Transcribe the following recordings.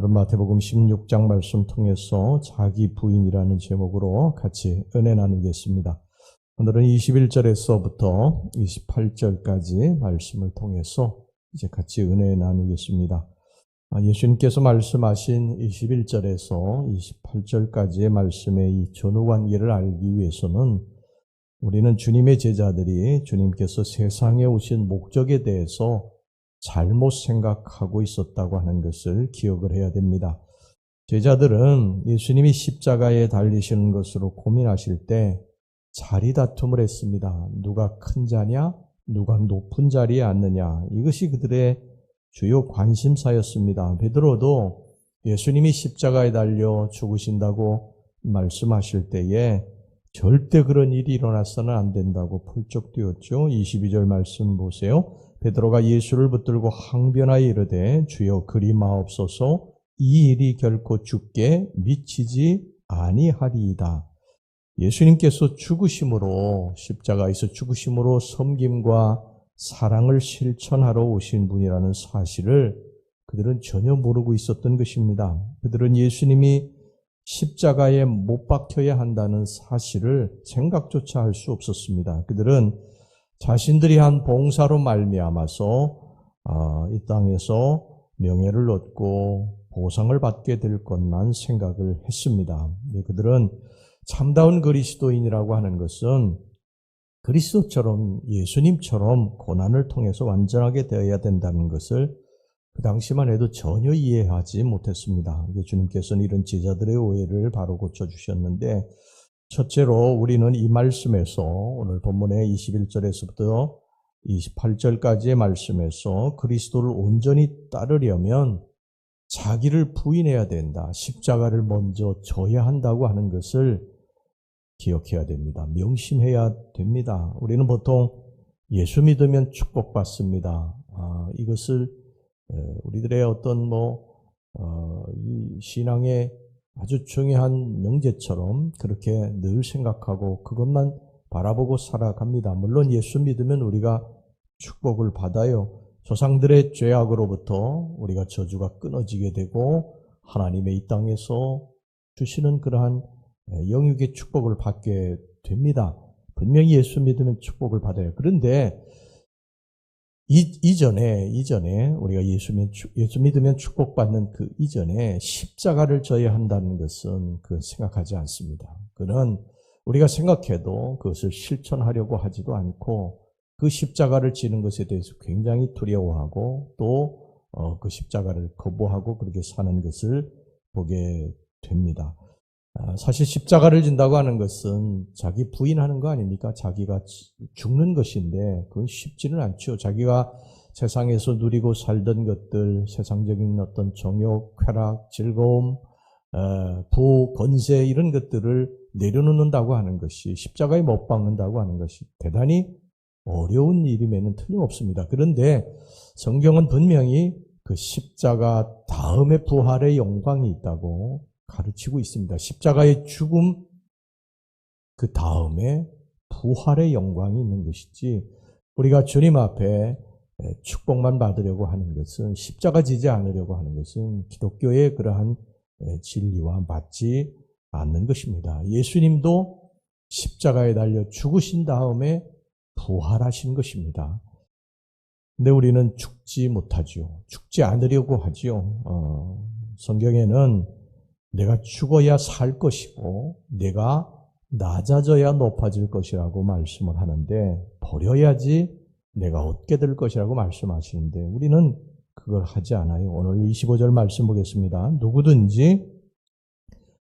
오늘은 마태복음 16장 말씀 통해서 자기 부인이라는 제목으로 같이 은혜 나누겠습니다. 오늘은 21절에서부터 28절까지 말씀을 통해서 이제 같이 은혜 나누겠습니다. 예수님께서 말씀하신 21절에서 28절까지의 말씀의 이 전후관계를 알기 위해서는 우리는 주님의 제자들이 주님께서 세상에 오신 목적에 대해서 잘못 생각하고 있었다고 하는 것을 기억을 해야 됩니다. 제자들은 예수님이 십자가에 달리시는 것으로 고민하실 때 자리 다툼을 했습니다. 누가 큰 자냐? 누가 높은 자리에 앉느냐? 이것이 그들의 주요 관심사였습니다. 베드로도 예수님이 십자가에 달려 죽으신다고 말씀하실 때에 절대 그런 일이 일어나서는 안 된다고 펄쩍 뛰었죠. 22절 말씀 보세요. 베드로가 예수를 붙들고 항변하여 이르되 주여 그리 마옵소서 이 일이 결코 주께 미치지 아니하리이다. 예수님께서 죽으심으로 십자가에서 죽으심으로 섬김과 사랑을 실천하러 오신 분이라는 사실을 그들은 전혀 모르고 있었던 것입니다. 그들은 예수님이 십자가에 못 박혀야 한다는 사실을 생각조차 할 수 없었습니다. 그들은 자신들이 한 봉사로 말미암아서 이 땅에서 명예를 얻고 보상을 받게 될 것만 생각을 했습니다. 그들은 참다운 그리스도인이라고 하는 것은 그리스도처럼 예수님처럼 고난을 통해서 완전하게 되어야 된다는 것을 그 당시만 해도 전혀 이해하지 못했습니다. 주님께서는 이런 제자들의 오해를 바로 고쳐주셨는데 첫째로 우리는 이 말씀에서 오늘 본문의 21절에서부터 28절까지의 말씀에서 그리스도를 온전히 따르려면 자기를 부인해야 된다. 십자가를 먼저 져야 한다고 하는 것을 기억해야 됩니다. 명심해야 됩니다. 우리는 보통 예수 믿으면 축복받습니다. 이것을 우리들의 어떤 이 신앙의 아주 중요한 명제처럼 그렇게 늘 생각하고 그것만 바라보고 살아갑니다. 물론 예수 믿으면 우리가 축복을 받아요. 조상들의 죄악으로부터 우리가 저주가 끊어지게 되고 하나님의 이 땅에서 주시는 그러한 영육의 축복을 받게 됩니다. 분명히 예수 믿으면 축복을 받아요. 그런데 이전에 우리가 예수 믿으면 축복받는 그 이전에 십자가를 져야 한다는 것은 생각하지 않습니다. 그는 우리가 생각해도 그것을 실천하려고 하지도 않고 그 십자가를 지는 것에 대해서 굉장히 두려워하고 또 그 십자가를 거부하고 그렇게 사는 것을 보게 됩니다. 사실 십자가를 진다고 하는 것은 자기 부인하는 거 아닙니까? 자기가 죽는 것인데 그건 쉽지는 않죠. 자기가 세상에서 누리고 살던 것들, 세상적인 어떤 정욕, 쾌락, 즐거움, 부, 권세 이런 것들을 내려놓는다고 하는 것이 십자가에 못 박는다고 하는 것이 대단히 어려운 일임에는 틀림없습니다. 그런데 성경은 분명히 그 십자가 다음에 부활의 영광이 있다고 가르치고 있습니다. 십자가의 죽음 그 다음에 부활의 영광이 있는 것이지 우리가 주님 앞에 축복만 받으려고 하는 것은 십자가 지지 않으려고 하는 것은 기독교의 그러한 진리와 맞지 않는 것입니다. 예수님도 십자가에 달려 죽으신 다음에 부활하신 것입니다. 근데 우리는 죽지 못하죠. 죽지 않으려고 하죠. 성경에는 내가 죽어야 살 것이고 내가 낮아져야 높아질 것이라고 말씀을 하는데 버려야지 내가 얻게 될 것이라고 말씀하시는데 우리는 그걸 하지 않아요. 오늘 25절 말씀 보겠습니다. 누구든지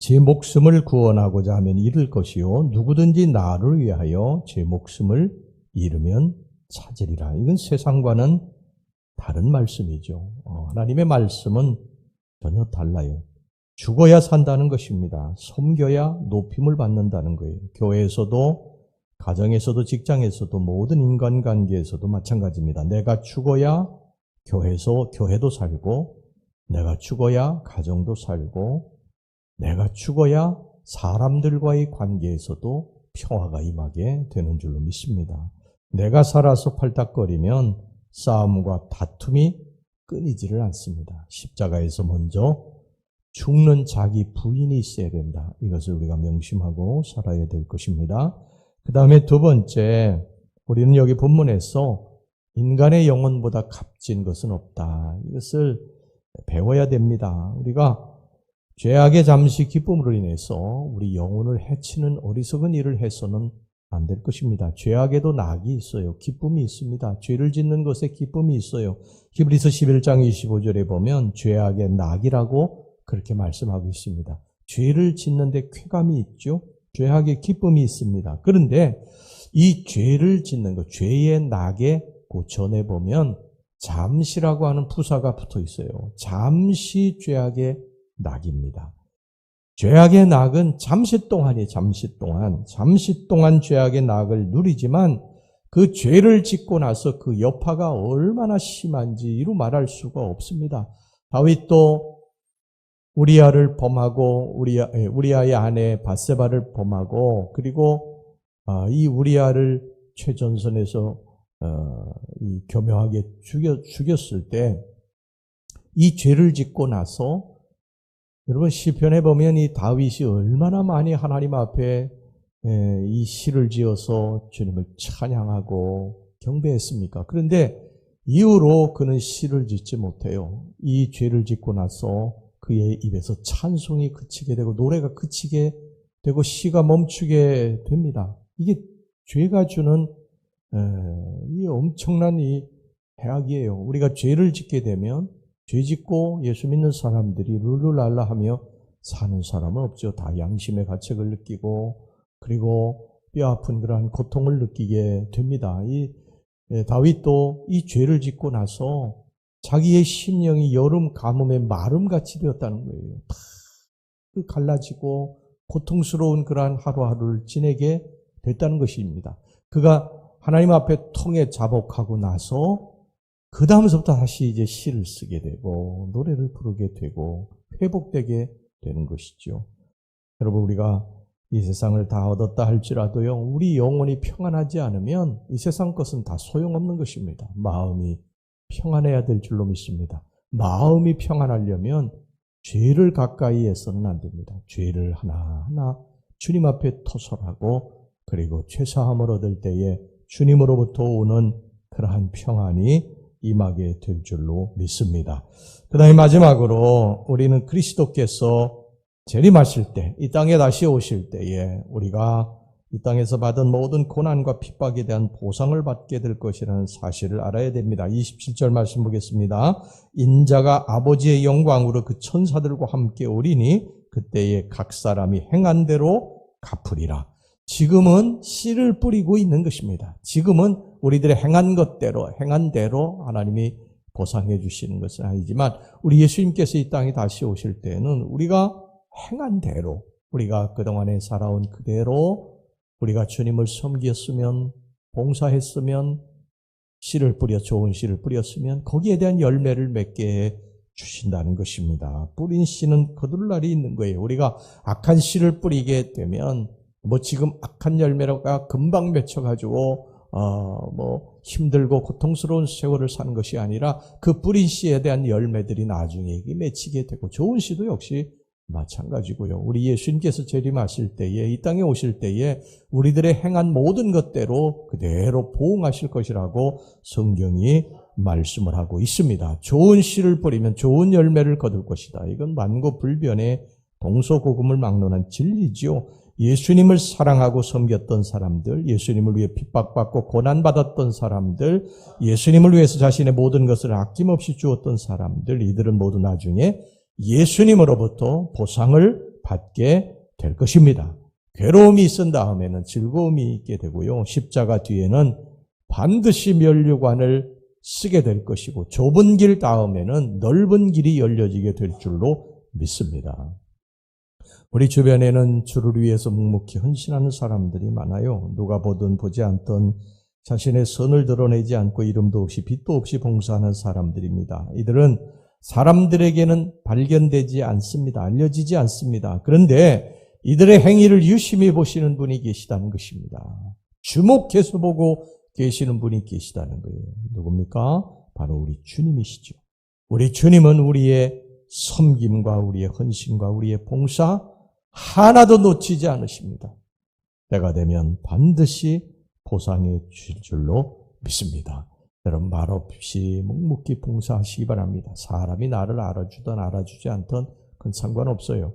제 목숨을 구원하고자 하면 잃을 것이요 누구든지 나를 위하여 제 목숨을 잃으면 찾으리라. 이건 세상과는 다른 말씀이죠. 하나님의 말씀은 전혀 달라요. 죽어야 산다는 것입니다. 섬겨야 높임을 받는다는 거예요. 교회에서도 가정에서도 직장에서도 모든 인간관계에서도 마찬가지입니다. 내가 죽어야 교회도 살고 내가 죽어야 가정도 살고 내가 죽어야 사람들과의 관계에서도 평화가 임하게 되는 줄로 믿습니다. 내가 살아서 팔딱거리면 싸움과 다툼이 끊이지를 않습니다. 십자가에서 먼저 죽는 자기 부인이 있어야 된다. 이것을 우리가 명심하고 살아야 될 것입니다. 그 다음에 두 번째, 우리는 여기 본문에서 인간의 영혼보다 값진 것은 없다. 이것을 배워야 됩니다. 우리가 죄악의 잠시 기쁨으로 인해서 우리 영혼을 해치는 어리석은 일을 해서는 안 될 것입니다. 죄악에도 낙이 있어요. 기쁨이 있습니다. 죄를 짓는 것에 기쁨이 있어요. 히브리서 11장 25절에 보면 죄악의 낙이라고 그렇게 말씀하고 있습니다. 죄를 짓는데 쾌감이 있죠. 죄악의 기쁨이 있습니다. 그런데 이 죄를 짓는 것, 죄의 낙에 그 전에 보면 잠시라고 하는 부사가 붙어 있어요. 잠시 죄악의 낙입니다. 죄악의 낙은 잠시 동안 죄악의 낙을 누리지만 그 죄를 짓고 나서 그 여파가 얼마나 심한지 이루 말할 수가 없습니다. 다윗도 우리아를 범하고 우리아의 아내 밧세바를 범하고 그리고 이 우리아를 최전선에서 이 교묘하게 죽였을 때 이 죄를 짓고 나서 여러분 시편에 보면 이 다윗이 얼마나 많이 하나님 앞에 이 시를 지어서 주님을 찬양하고 경배했습니까? 그런데 이후로 그는 시를 짓지 못해요. 이 죄를 짓고 나서 그의 입에서 찬송이 그치게 되고 노래가 그치게 되고 시가 멈추게 됩니다. 이게 죄가 주는 이 엄청난 이 해악이에요. 우리가 죄를 짓게 되면 죄 짓고 예수 믿는 사람들이 룰루랄라 하며 사는 사람은 없죠. 다 양심의 가책을 느끼고 그리고 뼈아픈 그러한 고통을 느끼게 됩니다. 다윗도 이 죄를 짓고 나서 자기의 심령이 여름 가뭄의 마름같이 되었다는 거예요. 다 갈라지고 고통스러운 그러한 하루하루를 지내게 됐다는 것입니다. 그가 하나님 앞에 통에 자복하고 나서 그 다음서부터 다시 이제 시를 쓰게 되고 노래를 부르게 되고 회복되게 되는 것이죠. 여러분 우리가 이 세상을 다 얻었다 할지라도요. 우리 영혼이 평안하지 않으면 이 세상 것은 다 소용없는 것입니다. 마음이 평안해야 될 줄로 믿습니다. 마음이 평안하려면 죄를 가까이 해서는 안 됩니다. 죄를 하나하나 주님 앞에 토설하고 그리고 죄사함을 얻을 때에 주님으로부터 오는 그러한 평안이 임하게 될 줄로 믿습니다. 그 다음에 마지막으로 우리는 그리스도께서 재림하실 때, 이 땅에 다시 오실 때에 우리가 이 땅에서 받은 모든 고난과 핍박에 대한 보상을 받게 될 것이라는 사실을 알아야 됩니다. 27절 말씀 보겠습니다. 인자가 아버지의 영광으로 그 천사들과 함께 오리니 그때에 각 사람이 행한 대로 갚으리라. 지금은 씨를 뿌리고 있는 것입니다. 지금은 우리들의 행한 대로 하나님이 보상해 주시는 것은 아니지만 우리 예수님께서 이 땅에 다시 오실 때는 우리가 행한 대로 우리가 그동안에 살아온 그대로 우리가 주님을 섬겼으면 봉사했으면 씨를 뿌려 좋은 씨를 뿌렸으면 거기에 대한 열매를 맺게 해 주신다는 것입니다. 뿌린 씨는 거둘 날이 있는 거예요. 우리가 악한 씨를 뿌리게 되면 지금 악한 열매가 금방 맺혀가지고 힘들고 고통스러운 세월을 사는 것이 아니라 그 뿌린 씨에 대한 열매들이 나중에 맺히게 되고 좋은 씨도 역시 마찬가지고요. 우리 예수님께서 재림하실 때에 이 땅에 오실 때에 우리들의 행한 모든 것대로 그대로 보응하실 것이라고 성경이 말씀을 하고 있습니다. 좋은 씨를 뿌리면 좋은 열매를 거둘 것이다. 이건 만고불변의 동서고금을 막론한 진리지요. 예수님을 사랑하고 섬겼던 사람들, 예수님을 위해 핍박받고 고난받았던 사람들, 예수님을 위해서 자신의 모든 것을 아낌없이 주었던 사람들, 이들은 모두 나중에 예수님으로부터 보상을 받게 될 것입니다. 괴로움이 있은 다음에는 즐거움이 있게 되고요. 십자가 뒤에는 반드시 면류관을 쓰게 될 것이고 좁은 길 다음에는 넓은 길이 열려지게 될 줄로 믿습니다. 우리 주변에는 주를 위해서 묵묵히 헌신하는 사람들이 많아요. 누가 보든 보지 않던 자신의 선을 드러내지 않고 이름도 없이 빛도 없이 봉사하는 사람들입니다. 이들은 사람들에게는 발견되지 않습니다. 알려지지 않습니다. 그런데 이들의 행위를 유심히 보시는 분이 계시다는 것입니다. 주목해서 보고 계시는 분이 계시다는 거예요. 누굽니까? 바로 우리 주님이시죠. 우리 주님은 우리의 섬김과 우리의 헌신과 우리의 봉사 하나도 놓치지 않으십니다. 때가 되면 반드시 보상해 주실 줄로 믿습니다. 여러분 말없이 묵묵히 봉사하시기 바랍니다. 사람이 나를 알아주든 알아주지 않든 그건 상관없어요.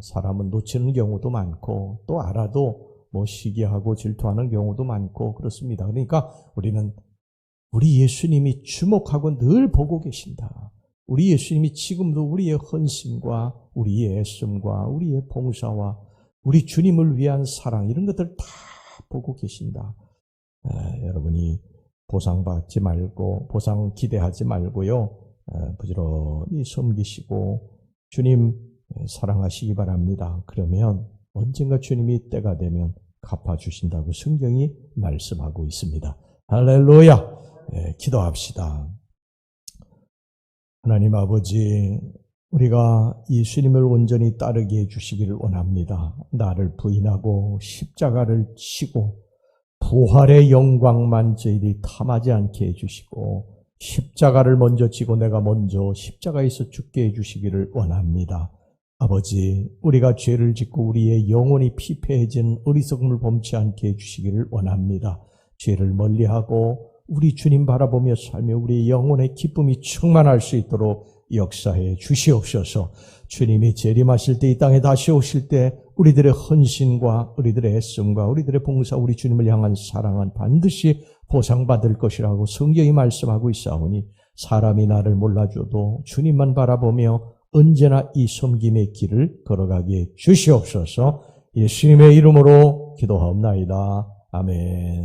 사람은 놓치는 경우도 많고 또 알아도 시기하고 질투하는 경우도 많고 그렇습니다. 그러니까 우리는 우리 예수님이 주목하고 늘 보고 계신다. 우리 예수님이 지금도 우리의 헌신과 우리의 애씀과 우리의 봉사와 우리 주님을 위한 사랑 이런 것들 다 보고 계신다. 여러분이 보상받지 말고 보상 기대하지 말고요. 부지런히 섬기시고 주님 사랑하시기 바랍니다. 그러면 언젠가 주님이 때가 되면 갚아주신다고 성경이 말씀하고 있습니다. 할렐루야. 기도합시다. 하나님 아버지, 우리가 예수님을 온전히 따르게 해주시기를 원합니다. 나를 부인하고 십자가를 지고 부활의 영광만 저희들이 탐하지 않게 해주시고 십자가를 먼저 지고 내가 먼저 십자가에서 죽게 해주시기를 원합니다. 아버지, 우리가 죄를 짓고 우리의 영혼이 피폐해진 어리석음을 범치 않게 해주시기를 원합니다. 죄를 멀리하고 우리 주님 바라보며 살며 우리의 영혼의 기쁨이 충만할 수 있도록 역사해 주시옵소서. 주님이 재림하실 때 이 땅에 다시 오실 때 우리들의 헌신과 우리들의 애씀과 우리들의 봉사, 우리 주님을 향한 사랑은 반드시 보상받을 것이라고 성경이 말씀하고 있사오니 사람이 나를 몰라줘도 주님만 바라보며 언제나 이 섬김의 길을 걸어가게 주시옵소서. 예수님의 이름으로 기도하옵나이다. 아멘.